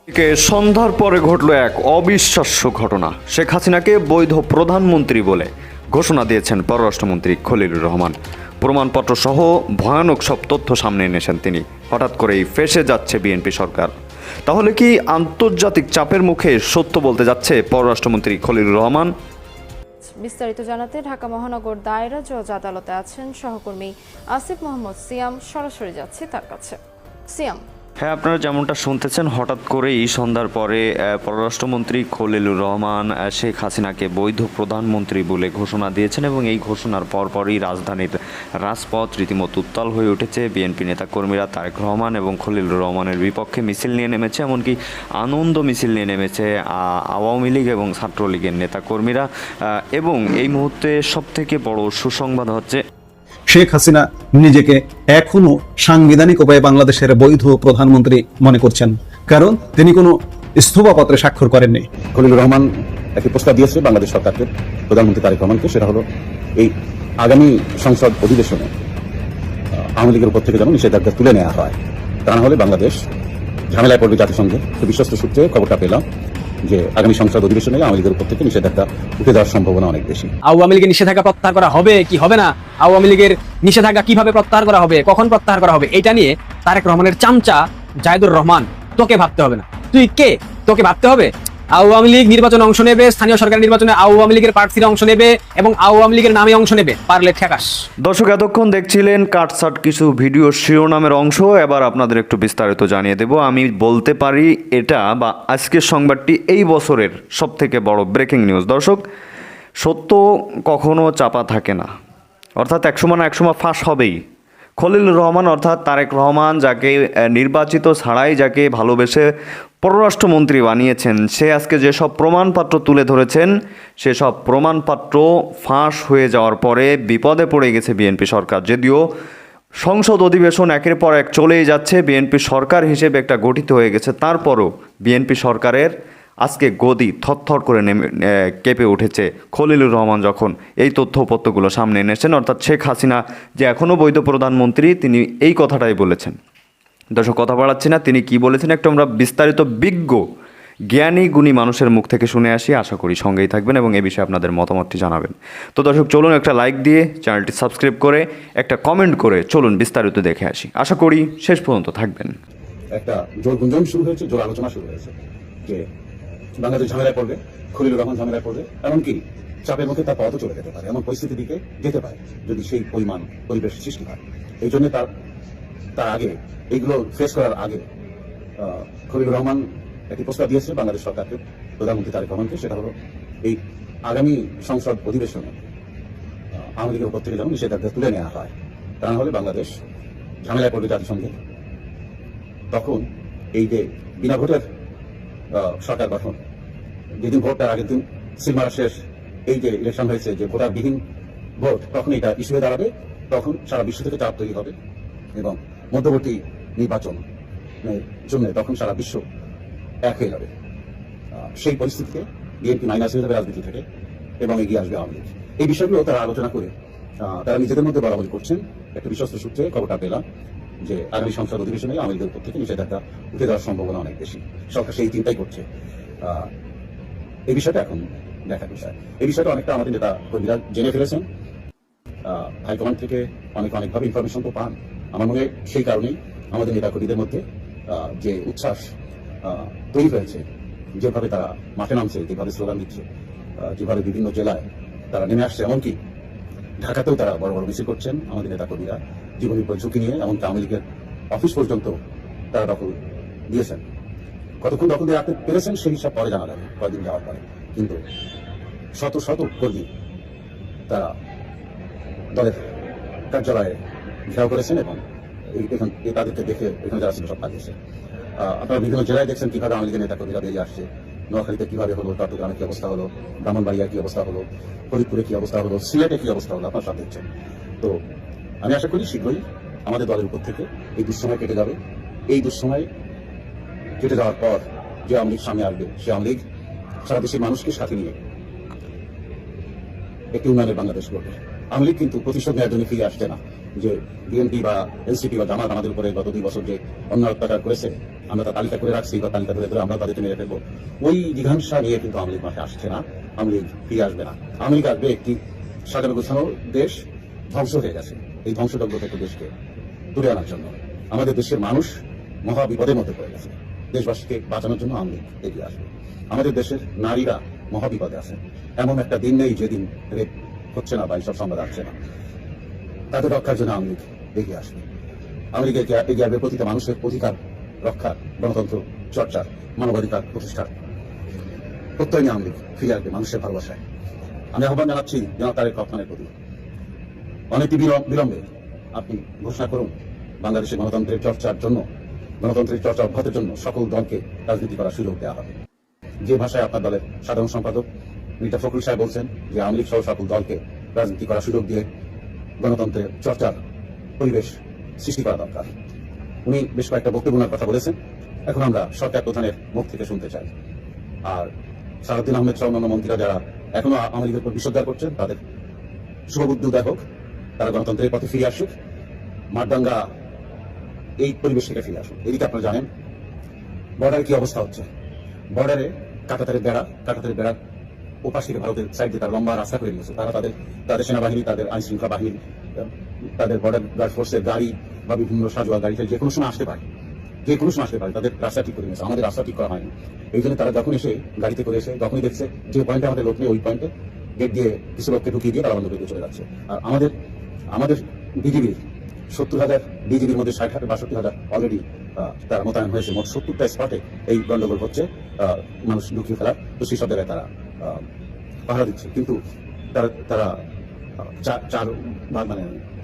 সন্ধ্যার পরে ঘটল এক অবিশ্বাস্য ঘটনা। শেখ হাসিনাকে বৈধ প্রধানমন্ত্রী বলে ঘোষণা দিয়েছেন পররাষ্ট্রমন্ত্রী খলিলুর রহমান। প্রমাণপত্র সহ ভয়ানক সব তথ্য সামনে এনেছেন তিনি। হঠাৎ করেই ফেঁসে যাচ্ছে বিএনপি সরকার। তাহলে কি আন্তর্জাতিক চাপের মুখে সত্য বলতে যাচ্ছে পররাষ্ট্রমন্ত্রী খলিলুর রহমান? বিস্তারিত জানাতে ঢাকা মহানগর দায়রা জজ আদালতে আছেন সহকর্মী আসিফ মোহাম্মদ সিয়াম। সরাসরি যাচ্ছি তার কাছে। সিয়াম, হ্যাঁ, আপনারা যেমনটা শুনতেছেন, হঠাৎ করেই সন্ধ্যার পরে পররাষ্ট্রমন্ত্রী খলিলুর রহমান শেখ হাসিনাকে বৈধ প্রধানমন্ত্রী বলে ঘোষণা দিয়েছেন এবং এই ঘোষণার পরপরই রাজধানীর রাজপথ রীতিমতো উত্তাল হয়ে উঠেছে। বিএনপি নেতাকর্মীরা তারেক রহমান এবং খলিলুর রহমানের বিপক্ষে মিছিল নিয়ে নেমেছে, এমনকি আনন্দ মিছিল নিয়ে নেমেছে আওয়ামী লীগ এবং ছাত্রলীগের নেতাকর্মীরা। এবং এই মুহূর্তে সবথেকে বড় সুসংবাদ হচ্ছে শেখ হাসিনা নিজেকে এখনো সাংবিধানিক উপায়ে বাংলাদেশের বৈধ প্রধানমন্ত্রী মনে করছেন, কারণ তিনি কোনো ইস্তফাপত্রে স্বাক্ষর করেননি। খলিলুর রহমান একটি প্রস্তাব দিয়েছে বাংলাদেশ সরকারকে, প্রধানমন্ত্রী তারেক রহমানকে। সেটা হলো এই আগামী সংসদ অধিবেশনে আওয়ামী লীগের উপর থেকে যেন নিষেধাজ্ঞা তুলে নেওয়া হয়, তা না হলে বাংলাদেশ ঝামেলায় পড়বে জাতিসংঘে। বিশ্বস্ত সূত্রে খবরটা পেলাম যে আগামী সংসদ অধিবেশনে আওয়ামী লীগের উপর থেকে নিষেধাজ্ঞা উঠে যাওয়ার সম্ভাবনা অনেক বেশি। আওয়ামী লীগের নিষেধাজ্ঞা প্রত্যাহার করা হবে কি হবে না, আওয়ামী লীগের নিষেধাজ্ঞা কিভাবে প্রত্যাহার করা হবে, কখন প্রত্যাহার করা হবে, এটা নিয়ে তারেক রহমানের চামচা জায়েদুর রহমান তোকে ভাবতে হবে না। তুই কে? তোকে ভাবতে হবে। আওয়ামী লীগ নির্বাচনে অংশ নেবে, স্থানীয় সরকার নির্বাচনে আওয়ামী লীগের প্রার্থীরা অংশ নেবে এবং আওয়ামী লীগের নামে অংশ নেবে, পারলে ঠেকাস। দর্শক, এতক্ষণ দেখছিলেন কাটসাট কিছু ভিডিও শিরোনামের অংশ। এবার আপনাদের একটু বিস্তারিত জানিয়ে দেব। আমি বলতে পারি এটা বা আজকের সংবাদটি এই বছরের সবথেকে বড় ব্রেকিং নিউজ। দর্শক, সত্য কখনো চাপা থাকে না, অর্থাৎ একসময় না একসময় ফাঁস হবেই। খলিলুর রহমান অর্থাৎ তারেক রহমান, যাকে নির্বাচিত ছাড়াই যাকে ভালোবেসে পররাষ্ট্রমন্ত্রী বানিয়েছেন, সে আজকে যেসব প্রমাণপত্র তুলে ধরেছেন, সেসব প্রমাণপত্র ফাঁস হয়ে যাওয়ার পরে বিপদে পড়ে গেছে বিএনপি সরকার। যদিও সংসদ অধিবেশন একের পর এক চলেই যাচ্ছে, বিএনপি সরকার হিসেবে একটা গঠিত হয়ে গেছে, তারপরও বিএনপি সরকারের আজকে গদি থরথর করে কেঁপে উঠেছে খলিলুর রহমান যখন এই তথ্যপত্রগুলো সামনে এনেছেন। অর্থাৎ শেখ হাসিনা যে এখনও বৈধ প্রধানমন্ত্রী, তিনি এই কথাটাই বলেছেন। দর্শক, কথা বাড়াচ্ছি না, তিনি কি বলেছেন একটু আমরা বিস্তারিত বিজ্ঞ জ্ঞানী গুণী মানুষের মুখ থেকে শুনে আসি। আশা করি সঙ্গেই থাকবেন এবং এ বিষয়ে আপনাদের মতামতটি জানাবেন। তো দর্শক, চলুন একটা লাইক দিয়ে চ্যানেলটি সাবস্ক্রাইব করে একটা কমেন্ট করে চলুন বিস্তারিত দেখে আসি। আশা করি শেষ পর্যন্ত থাকবেন। একটা জোর গুঞ্জন শুরু হয়েছে, জোর আলোচনা শুরু হয়েছে যে বাংলাদেশ ঝামেলায় পড়বে, খলিলুর রহমান ঝামেলায় পড়বে, এমনকি চাপের মধ্যে তার পথও চলে যেতে পারে, এমন পরিস্থিতির দিকে যেতে পারে যদি সেই পরিমাণ পরিবেশ সৃষ্টি হয়। এই জন্য তার আগে, এইগুলো ফেস করার আগে খলিলুর রহমান একটি প্রস্তাব দিয়েছে বাংলাদেশ সরকারকে, প্রধানমন্ত্রী তারেক রহমানকে। সেটা হলো এই আগামী সংসদ অধিবেশনে আওয়ামী লীগের উপর থেকে যেন নিষেধাজ্ঞা তুলে নেওয়া হয়, তা না হলে বাংলাদেশ ঝামেলায় পড়বে জাতিসংঘে। তখন এই যে বিনা ভোটের সরকার গঠন, যেদিন ভোট তার আগের দিন সিলমারা শেষ, এই যে ইলেকশন হয়েছে, যে ভোটারবিহীন ভোট, তখন এটা ইস্যু হয়ে দাঁড়াবে। তখন সারা বিশ্ব থেকে চাপ তৈরি হবে এবং মধ্যবর্তী নির্বাচন জন্য তখন সারা বিশ্ব এক হয়ে যাবে। সেই পরিস্থিতিতে বিএনপি মাইনাস হয়ে যাবে রাজনীতি থেকে এবং এগিয়ে আসবে আওয়ামী লীগ। এই বিষয়গুলো তারা আলোচনা করে তারা নিজেদের মধ্যে বলাবলি করছেন। একটা বিশ্বস্ত সূত্রে খবরটা পেলাম যে আগামী সংসদ অধিবেশনে আওয়ামী লীগের উপর থেকে নিষেধাজ্ঞা উঠে যাওয়ার সম্ভাবনা অনেক বেশি। সরকার সেই চিন্তাই করছে। এই বিষয়টা এখন দেখার বিষয়। এই বিষয়টা অনেকটা আমাদের নেতা কর্মীরা জেনে ফেলেছেন, হাইকমান্ড থেকে অনেকভাবে ইনফরমেশন তো পান। আমার মনে হয় সেই কারণেই আমাদের নেতা কর্মীদের মধ্যে যে উচ্ছ্বাস তৈরি হয়েছে, যেভাবে তারা মাঠে নামছে, যেভাবে স্লোগান দিচ্ছে, যেভাবে বিভিন্ন জেলায় তারা নেমে আসছে, এমনকি ঢাকাতেও তারা বড় বড় মিছিল করছেন আমাদের নেতা কর্মীরা জীবনের উপর ঝুঁকি নিয়ে, এমনকি আওয়ামী লীগের অফিস পর্যন্ত তারা দখল দিয়েছেন। কতক্ষণ দখল দিয়ে রাখতে পেরেছেন সেই হিসাব পরে জানা যাবে কয়েকদিন যাওয়ার পরে। কিন্তু শত শত কর্মী তারা দলের কার্যালয়ে ঘেরাও করেছেন এবং তাদেরকে দেখে এখানে যারা ছিল সব পাঠিয়েছে। আপনারা বিভিন্ন জেলায় দেখছেন কিভাবে আওয়ামী লীগের নেতা কর্মীরা বেরিয়ে আসছে। নোয়াখালীতে কিভাবে হলো, চট্টগ্রামে কি অবস্থা হলো, ব্রাহ্মণবাড়িয়ায় কি অবস্থা হলো, ফরিদপুরে কি অবস্থা হলো, সিলেটে কি অবস্থা হলো, আপনারা সব দেখছেন। তো আমি আশা করি শীঘ্রই আমাদের দলের উপর থেকে এই দুঃসময় কেটে যাবে। এই দুঃসময় কেটে যাওয়ার পর যে আওয়ামী লীগ সামনে আসবে, সে আওয়ামী লীগ সারা দেশের মানুষকে সাথে নিয়ে একটি উন্নয়নের বাংলাদেশ করবে। আওয়ামী লীগ কিন্তু প্রতিশোধ নেওয়ার জন্য ফিরে আসছে না। যে বিএনপি বা এনসিপি বা জামাত আমাদের উপরে গত 2 বছর যে অন্যায় অত্যাচার করেছে, আমরা তার তালিকা করে রাখছি বা তালিকা ধরে ধরে আমরা তাদেরকে মেরে ফেলবো, ওই জিঘাংসা নিয়ে কিন্তু আওয়ামী লীগ মাঠে আসছে না, আওয়ামী লীগ ফিরে আসবে না। আওয়ামী লীগ আসবে একটি সাজানো গোছানো দেশ ধ্বংস হয়ে গেছে, এই ধ্বংসযজ্ঞ থেকে দেশকে তুলে আনার জন্য। আমাদের দেশের মানুষ মহা বিপদের মধ্যে পড়ে গেছে, দেশবাসীকে বাঁচানোর জন্য আওয়ামী লীগ এগিয়ে আসবে। আমাদের দেশের নারীরা মহা বিপদে আছে, এমন একটা দিন নেই যেদিন রেপ হচ্ছে না বা এইসব সংবাদ আসছে না, তাদের রক্ষার জন্য আওয়ামী লীগ এগিয়ে আসবে। আওয়ামী লীগ এগিয়ে আসবে প্রতিটা মানুষের অধিকার রক্ষা, গণতন্ত্র চর্চার, মানবাধিকার প্রতিষ্ঠার প্রত্যয় নিয়ে আওয়ামী লীগ ফিরে আসবে মানুষের ভালোবাসায়। আমি আহ্বান জানাচ্ছি জনাব তারেক রহমানের প্রতি, অনেকটি বিলম্বে আপনি ঘোষণা করুন বাংলাদেশের গণতন্ত্রের চর্চার জন্য, গণতন্ত্রের চর্চা অব্যাহতের জন্য সকল দলকে রাজনীতি করার সুযোগ দেওয়া হবে। যে ভাষায় আপনার দলের সাধারণ সম্পাদক মির্জা ফখরুল সাহেব বলছেন যে আওয়ামী লীগ সহ সকল দলকে রাজনীতি করার সুযোগ দিয়ে গণতন্ত্রের চর্চার পরিবেশ সৃষ্টি করা দরকার। উনি বেশ কয়েকটা বক্তব্যের কথা বলেছেন, এখন আমরা সরকার প্রধানের মুখ থেকে শুনতে চাই। আর সারাউদ্দিন আহমেদ সহ অন্যান্য মন্ত্রীরা যারা এখনো আওয়ামী লীগের উপর বিষোদ্গার করছেন, তাদের শুভবুদ্ধি উদয় হোক, তারা গণতন্ত্রের পথে ফিরে আসুক, মারদাঙ্গা এই পরিবেশ থেকে ফিরে আসুক। এদিকে আপনারা জানেন বর্ডারে কি অবস্থা হচ্ছে, বর্ডারে কাঁটাতারের বেড়ার ওপাশ থেকে ভারতের সাইড দিয়ে তারা লম্বা রাস্তা করে দিয়েছে। তারা তাদের সেনাবাহিনী, তাদের আইন শৃঙ্খলা বাহিনী, তাদের বর্ডার গার্ড ফোর্সের গাড়ি বা বিভিন্ন সাজোয়া গাড়িতে যে কোনো সময় আসতে পারে, তাদের রাস্তা ঠিক করে নিয়েছে, আমাদের রাস্তা ঠিক করা হয়নি। এই জন্য তারা যখন এসে গাড়িতে করে এসে যখনই দেখছে যে পয়েন্টে আমাদের লোক নেই, ওই পয়েন্টে গেট দিয়ে কিছু লোককে ঢুকিয়ে দিয়ে তারা বন্ধ করে চলে যাচ্ছে। আর আমাদের বিজিবির 70,000 বিজিবির মধ্যে 60,000-62,000 অলরেডি তারা মোতায়েন হয়েছে। মোট 70টা স্পটে এই গন্ডগোল হচ্ছে, মানুষ ঢুকিয়ে ফেলার, তো সেই সব জায়গায় তারা পাহারা দিচ্ছে। কিন্তু তারা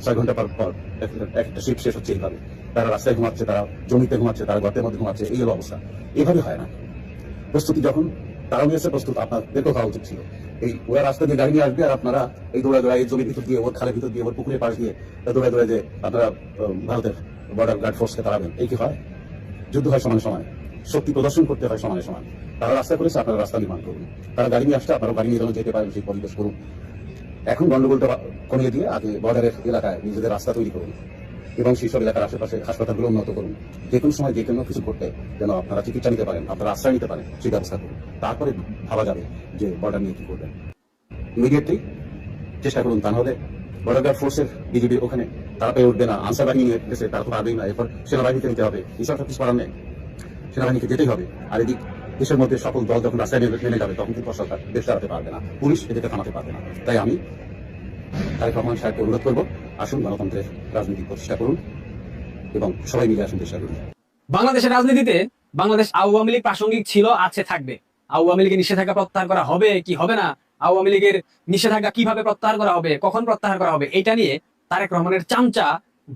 6 ঘন্টা পর একটা শিফট শেষ হচ্ছে এইভাবে। তারা রাস্তায় ঘুমাচ্ছে, তারা জমিতে ঘুমাচ্ছে, তারা গর্তের মধ্যে ঘুমাচ্ছে, এই হলো অবস্থা। এভাবে হয় না। প্রস্তুতি যখন তারা নিয়েছে, প্রস্তুত আপনাদেরকেও হওয়া উচিত ছিল। ওরা রাস্তা দিয়ে গাড়ি নিয়ে আসবে আর আপনারা এই দৌড়ায় এই জমির ভিতর দিয়ে, ওর খালের ভিতর দিয়ে, ওর পুকুরের পাশ দিয়ে দৌড়ায় যে আপনারা ভারতের বর্ডার গার্ড ফোর্সকে তাড়াবেন। এই কি হয়? যুদ্ধ হয় সমানে সমানে, শক্তি প্রদর্শন করতে হয় সমানে সমানে। তারা রাস্তা করেছে, আপনারা রাস্তা নির্মাণ করুন। তারা গাড়ি নিয়ে আসছে, আপনারা গাড়ি নিয়ে যেন যেতে পারেন সেই পরিবেশ করুন। এখন গন্ডগোলটা কমিয়ে দিয়ে আগে বর্ডারের এলাকায় নিজেদের রাস্তা তৈরি করুন এবং সেই সব এলাকার আশেপাশে হাসপাতালগুলো উন্নত করুন। যে কোনো সময় যে কোনো কিছু করতে যেন আপনারা চিকিৎসা নিতে পারেন, আপনারা আশ্রয় নিতে পারেন, সেই ব্যবস্থা করুন। তারপরে ভাবা যাবে যে বর্ডার নিয়ে কি করবেন। ইমিডিয়েটলি চেষ্টা করুন, তা নাহলে বর্ডার গার্ড ফোর্সের বিজিবি ওখানে তারা পেয়ে উঠবে না, আনসার বাহিনী নিয়ে গেছে, তারা তো পারবেই না। এরপর সেনাবাহিনীকে নিতে হবে, এইসব কিছু করার নেই, সেনাবাহিনীকে যেতেই হবে। আর এদিক দেশের মধ্যে সকল দল যখন রাস্তায় নেমে যাবে, তখন কিন্তু সরকার দেশ চালাতে পারবে না, পুলিশ এদেরকে থামাতে পারবে না। তাই আমি তারেক রহমান সাহেবকে অনুরোধ করবো, আসুন গণতন্ত্রের রাজনীতি প্রতিষ্ঠা করুন এবং সবাই মিলে আসুন চেষ্টা করুন। বাংলাদেশের রাজনীতিতে বাংলাদেশ আওয়ামী লীগ প্রাসঙ্গিক ছিল, আছে, থাকবে। আওয়ামী লীগের নিষেধাজ্ঞা প্রত্যাহার করা হবে কি হবে না, আওয়ামী লীগের নিষেধাজ্ঞা কিভাবে প্রত্যাহার করা হবে, কখন প্রত্যাহার করা হবে, এটা নিয়ে তারেক রহমানের চামচা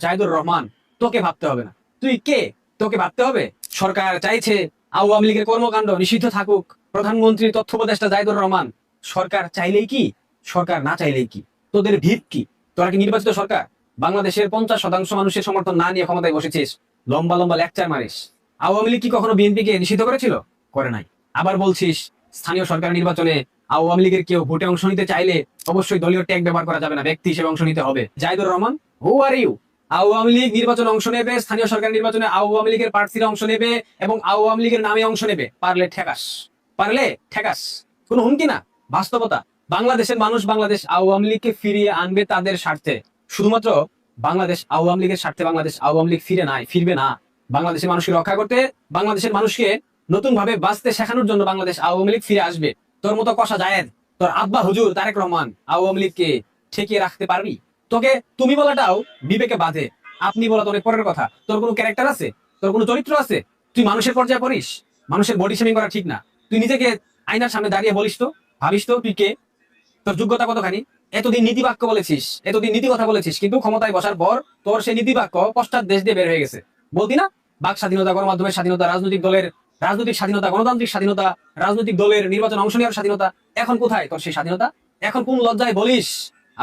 জাহিদুর রহমান, তোকে ভাবতে হবে না। তুই কে? তোকে ভাবতে হবে। সরকার চাইছে আওয়ামী লীগের কর্মকাণ্ড নিষিদ্ধ থাকুক। প্রধানমন্ত্রী তথ্য উপদেষ্টা জাহিদুর রহমান, সরকার চাইলেই কি, সরকার না চাইলেই কি? তোদের ভিত কি? তোরা কি নির্বাচিত সরকার? বাংলাদেশের 50% মানুষের সমর্থন না নিয়ে ক্ষমতায় বসেছিস, লম্বা লম্বা লেকচার মারিস। আওয়ামী লীগ কি কখনো বিএনপিকে নিষিদ্ধ করেছিল? করে নাই। আবার বলছিস স্থানীয় সরকার নির্বাচনে আওয়ামী লীগের কেউ ভোটে অংশ নিতে চাইলে অবশ্যই দলীয় ট্যাগ ব্যবহার করা যাবে না, ব্যক্তি হিসেবে অংশ নিতে হবে। জাহিদুর রহমান, হু আর ইউ? আওয়ামী লীগ নির্বাচনে অংশ নেবে, স্থানীয় সরকার নির্বাচনে আওয়ামী লীগের প্রার্থীরা অংশ নেবে এবং আওয়ামী লীগের নামে অংশ নেবে। পারলে ঠেকাস। কোনো হুমকি না, বাস্তবতা। বাংলাদেশের মানুষ বাংলাদেশ আওয়ামী লীগকে ফিরিয়ে আনবে তাদের স্বার্থে, শুধুমাত্র বাংলাদেশ আওয়ামী লীগের স্বার্থে। বাংলাদেশ আওয়ামী লীগ ফিরবে না। বাংলাদেশের মানুষকে রক্ষা করতে, বাংলাদেশের মানুষকে নতুন ভাবে বাঁচতে শেখানোর জন্য বাংলাদেশ আওয়ামী লীগ ফিরে আসবে। তোর মতো কষা জায়েদ, তোর আব্বা হুজুর তারেক রহমান আওয়ামী লীগকে ঠেকিয়ে রাখতে পারবি? তোকে তুমি বলাটাও বিবেকে বাধে, আপনি বলা তো অনেক পরের কথা। তোর কোনো ক্যারেক্টার আছে? তোর কোনো চরিত্র আছে? তুই মানুষের পর্যায়ে পড়িস? মানুষের বডি শেমিং করা ঠিক না। তুই নিজেকে আয়নার সামনে দাঁড়িয়ে বলিস তো, ভাবিস তো তুই কে, তোর যোগ্যতা কতখানি। এতদিন নীতি বাক্য বলেছিস, এতদিন নীতি কথা বলেছিস, কিন্তু ক্ষমতায় বসার পর তোর সেই নীতি বাক্য পশ্চাৎ দেশ দিয়ে বের হয়ে গেছে। বলতি না বাক স্বাধীনতা, গণমাধ্যমের স্বাধীনতা, রাজনৈতিক দলের রাজনৈতিক স্বাধীনতা, গণতান্ত্রিক স্বাধীনতা, রাজনৈতিক দলের নির্বাচন অংশ নেওয়ার স্বাধীনতা। এখন কোথায় তোর সেই স্বাধীনতা? এখন কোন লজ্জায় বলিস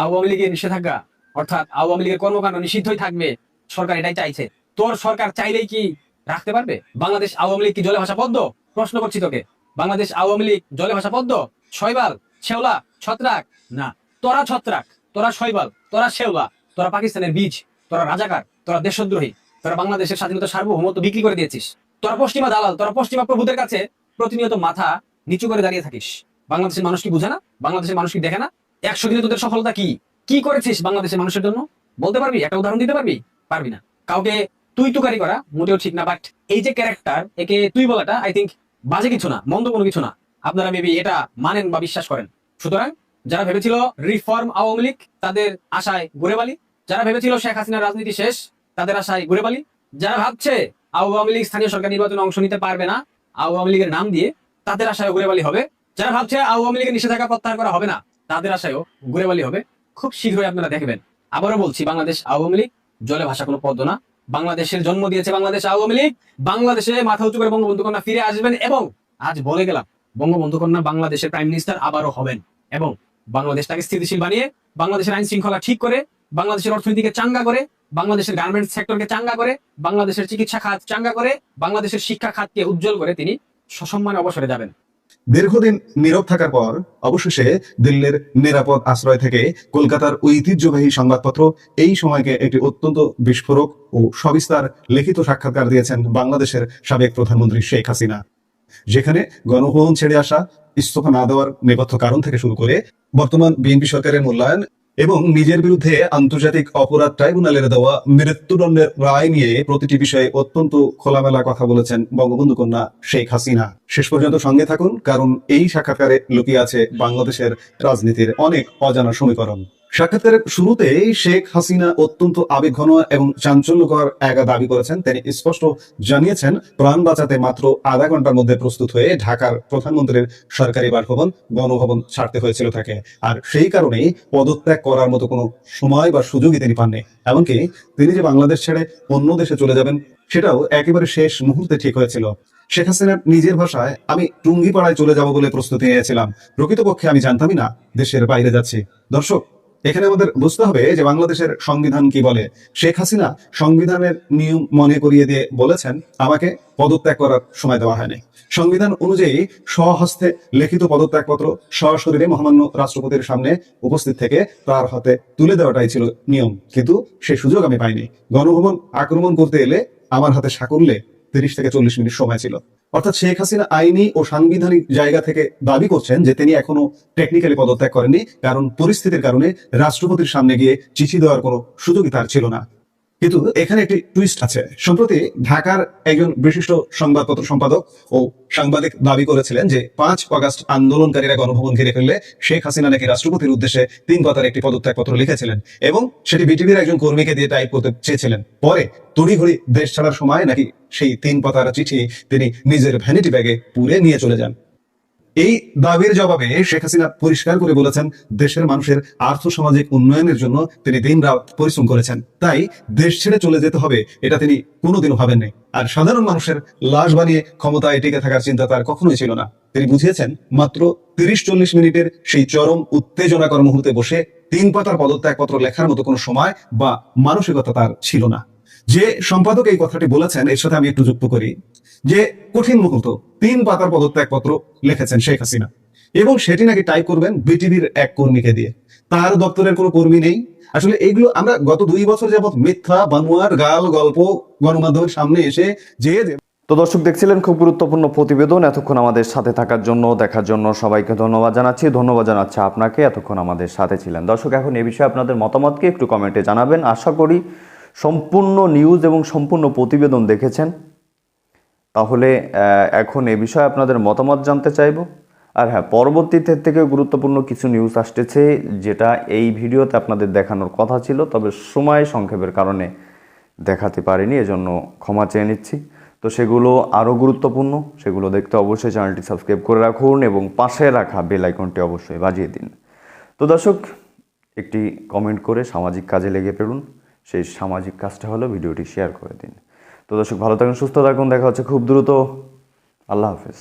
আওয়ামী লীগের নিষেধাজ্ঞা, অর্থাৎ আওয়ামী লীগের কর্মকাণ্ড নিষিদ্ধই থাকবে? সরকার এটাই চাইছে। তোর সরকার চাইলেই কি রাখতে পারবে? বাংলাদেশ আওয়ামী লীগ কি জলে ভাষা পদ্ম? প্রশ্ন করছি তোকে। বাংলাদেশ আওয়ামী লীগ জলে ভাষা পদ্ম, শৈবাল, শেওলা, ছত্রাক? না, তোরা ছত্রাক, তোরা শৈবাল, তোরা শেওলা, তোরা পাকিস্তানের বীজ, তোরা রাজাকার, তোরা দেশদ্রোহী, তোরা বাংলাদেশের স্বাধীনতা সার্বভৌমত্ব বিক্রি করে দিয়েছিস। তোরা পশ্চিমা দালাল, তোরা পশ্চিমা প্রভুদের কাছে প্রতিনিয়ত মাথা নিচু করে দাঁড়িয়ে থাকিস। বাংলাদেশের মানুষ কি বুঝে না? বাংলাদেশের মানুষ কি দেখে না? 100 দিনে তোদের সফলতা কি? কি করেছিস বাংলাদেশের মানুষের জন্য? বলতে পারবি? একটা উদাহরণ দিতে পারবি? পারবি না। কাউকে তুই তুকারি করা মোটেও ঠিক না, বাট এই যে ক্যারেক্টার, একে তুই বলাটা আই থিঙ্ক বাজে কিছু না, মন্দ কোনো কিছু না। আপনারা মেবি এটা মানেন বা বিশ্বাস করেন। সুতরাং যারা ভেবেছিল রিফর্ম আওয়ামী লীগ, তাদের আশায় ঘুরে বালি। যারা ভেবেছিল শেখ হাসিনার রাজনীতি শেষ, তাদের আশায় ঘুরে বালি। যারা ভাবছে আওয়ামী লীগ স্থানীয় সরকার নির্বাচনে অংশ নিতে পারবে না আওয়ামী লীগের নাম দিয়ে, তাদের আশায় ঘুরে বালি হবে। যারা ভাবছে আওয়ামী লীগের নিষেধাজ্ঞা প্রত্যাহার করা হবে না, তাদের আশায়ও ঘুরে বালি হবে। খুব শীঘ্রই আপনারা দেখবেন। আবারও বলছি, বাংলাদেশ আওয়ামী লীগ জলে ভাষা কোনো পদ্ম না। বাংলাদেশের জন্ম দিয়েছে বাংলাদেশ আওয়ামী লীগ। বাংলাদেশে মাথা উঁচু করে বঙ্গবন্ধু কন্যা ফিরে আসবেন, এবং আজ বলে গেলাম, বঙ্গবন্ধু কন্যা বাংলাদেশের প্রাইম মিনিস্টার আবারও হবেন, এবং বাংলাদেশটাকে স্থিতিশীল বানিয়ে, বাংলাদেশের আইন শৃঙ্খলা ঠিক করে, বাংলাদেশের অর্থনীতিকে চাঙ্গা করে, বাংলাদেশের গার্মেন্টস সেক্টরকে চাঙ্গা করে, বাংলাদেশের চিকিৎসা খাত চাঙ্গা করে, বাংলাদেশের শিক্ষা খাতকে উজ্জ্বল করে তিনি সসম্মানে অবসরে যাবেন। দীর্ঘদিন নীরব থাকার পর অবশেষে দিল্লির নিরাপদ আশ্রয় থেকে কলকাতার ঐতিহ্যবাহী সংবাদপত্র এই সময়কে একটি অত্যন্ত বিস্ফোরক ও সবিস্তার লিখিত সাক্ষাৎকার দিয়েছেন বাংলাদেশের সাবেক প্রধানমন্ত্রী শেখ হাসিনা, যেখানে গণভবন ছেড়ে আসা, ইস্তফা না দেওয়ার নেপথ্য কারণ থেকে শুরু করে বর্তমান বিএনপি সরকারের মূল্যায়ন এবং নিজের বিরুদ্ধে আন্তর্জাতিক অপরাধ ট্রাইব্যুনালের দেওয়া মৃত্যুদণ্ডের রায় নিয়ে প্রতিটি বিষয়ে অত্যন্ত খোলামেলা কথা বলেছেন বঙ্গবন্ধু কন্যা শেখ হাসিনা। শেষ পর্যন্ত সঙ্গে থাকুন, কারণ এই সাক্ষাৎকারে লুকিয়ে আছে বাংলাদেশের রাজনীতির অনেক অজানা সমীকরণ। সাক্ষাৎকারের শুরুতেই শেখ হাসিনা অত্যন্ত আবেগঘন এবং চাঞ্চল্যকর এক দাবি করেছেন। তিনি স্পষ্ট জানিয়েছেন, প্রাণ বাঁচাতে মাত্র আধা ঘন্টার মধ্যে প্রস্তুত হয়ে ঢাকার প্রধানমন্ত্রীর সরকারি বাসভবন গণভবন ছাড়তে হয়েছিল তাকে, আর সেই কারণেই পদত্যাগ করার মতো কোনো সময় বা সুযোগই তিনি পাননি। এমনকি তিনি যে বাংলাদেশ ছেড়ে অন্য দেশে চলে যাবেন, সেটাও একেবারে শেষ মুহূর্তে ঠিক হয়েছিল। শেখ হাসিনার নিজের ভাষায়, আমি টুঙ্গিপাড়ায় চলে যাব বলে প্রস্তুতি নিয়েছিলাম, প্রকৃতপক্ষে আমি জানতামই না দেশের বাইরে যাচ্ছি। দর্শক, এখানে আমাদের বুঝতে হবে যে বাংলাদেশের সংবিধান কি বলে। শেখ হাসিনা সংবিধানের নিয়ম মনে করিয়ে দিয়ে বলেছেন, আমাকে পদত্যাগ করার সময় দেওয়া হয়নি। সংবিধান অনুযায়ী স্বহস্তে লিখিত পদত্যাগপত্র সশরীরে মহামান্য রাষ্ট্রপতির সামনে উপস্থিত থেকে তার হাতে তুলে দেওয়াটাই ছিল নিয়ম, কিন্তু সেই সুযোগ আমি পাইনি। গণভবন আক্রমণ করতে এলে আমার হাতে সাকল্যে 30 থেকে 40 মিনিট সময় ছিল। অর্থাৎ শেখ হাসিনা আইনি ও সাংবিধানিক জায়গা থেকে দাবি করছেন যে তিনি এখনো টেকনিক্যালি পদত্যাগ করেননি, কারণ পরিস্থিতির কারণে রাষ্ট্রপতির সামনে গিয়ে চিঠি দেওয়ার কোনো সুযোগই তার ছিল না। কিন্তু এখানে একটি টুইস্ট আছে। সম্প্রতি ঢাকার একজন বিশিষ্ট সংবাদপত্র সম্পাদক ও সাংবাদিক দাবি করেছিলেন যে 5 আগস্ট আন্দোলনকারীরা গণভবন ঘিরে ফেললে শেখ হাসিনা নাকি রাষ্ট্রপতির উদ্দেশ্যে 3 পাতার একটি পদত্যাগপত্র লিখেছিলেন এবং সেটি বিটিভির একজন কর্মীকে দিয়ে টাইপ করতে চেয়েছিলেন। পরে তড়িঘড়ি দেশ ছাড়ার সময় নাকি সেই 3 পাতার চিঠি তিনি নিজের ভ্যানিটি ব্যাগে পুরে নিয়ে চলে যান। এই দাবির জবাবে শেখ হাসিনা পরিষ্কার করে বলেছেন, দেশের মানুষের আর্থ সামাজিক উন্নয়নের জন্য তিনি দিনরাত পরিশ্রম করেছেন, তাই দেশ ছেড়ে চলে যেতে হবে এটা তিনি কোনোদিনও ভাবেননি। আর সাধারণ মানুষের লাশ বানিয়ে ক্ষমতায় টিকে থাকার চিন্তা তার কখনোই ছিল না। তিনি বুঝিয়েছেন, মাত্র 30-40 মিনিটের সেই চরম উত্তেজনাকর মুহূর্তে বসে 3 পাতার পদত্যাগপত্র লেখার মতো কোনো সময় বা মানসিকতা তার ছিল না। যে সম্পাদক এই কথাটি বলেছেন, এর সাথে আমি একটু যুক্ত করি যে কঠিন মুহূর্ত 3 পাতার পদত্যাগপত্র লিখেছেন শেখ হাসিনা, এবং সেটি নাকি টাইপ করবেন বিটিভির এক কর্মীকে দিয়ে। তার দপ্তরের কোনো কর্মী নেই। আসলে এইগুলো আমরা গত 2 বছর যাবৎ মিথ্যা বানোয়ার গাল গল্প গণমাধ্যমের সামনে এসে যে তো দর্শক, দেখছিলেন খুব গুরুত্বপূর্ণ প্রতিবেদন। এতক্ষণ আমাদের সাথে থাকার জন্য, দেখার জন্য সবাইকে ধন্যবাদ জানাচ্ছি। ধন্যবাদ জানাচ্ছি আপনাকে, এতক্ষণ আমাদের সাথে ছিলেন। দর্শক, এখন এই বিষয়ে আপনাদের মতামতকে একটু কমেন্টে জানাবেন। আশা করি সম্পূর্ণ নিউজ এবং সম্পূর্ণ প্রতিবেদন দেখেছেন। তাহলে এখন এ বিষয়ে আপনাদের মতামত জানতে চাইব। আর হ্যাঁ, পরবর্তীতে থেকে গুরুত্বপূর্ণ কিছু নিউজ আসতেছে, যেটা এই ভিডিওতে আপনাদের দেখানোর কথা ছিল, তবে সময় সংক্ষেপের কারণে দেখাতে পারিনি, এজন্য ক্ষমা চেয়ে নিচ্ছি। তো সেগুলো আরও গুরুত্বপূর্ণ, সেগুলো দেখতে অবশ্যই চ্যানেলটি সাবস্ক্রাইব করে রাখুন এবং পাশে রাখা বেল আইকনটি অবশ্যই বাজিয়ে দিন। তো দর্শক, একটি কমেন্ট করে সামাজিক কাজে লেগে পড়ুন। সেই সামাজিক কাজটা হলো ভিডিওটি শেয়ার করে দিন। তো দর্শক, ভালো থাকুন, সুস্থ থাকুন, দেখা হচ্ছে খুব দ্রুত। আল্লাহ হাফেজ।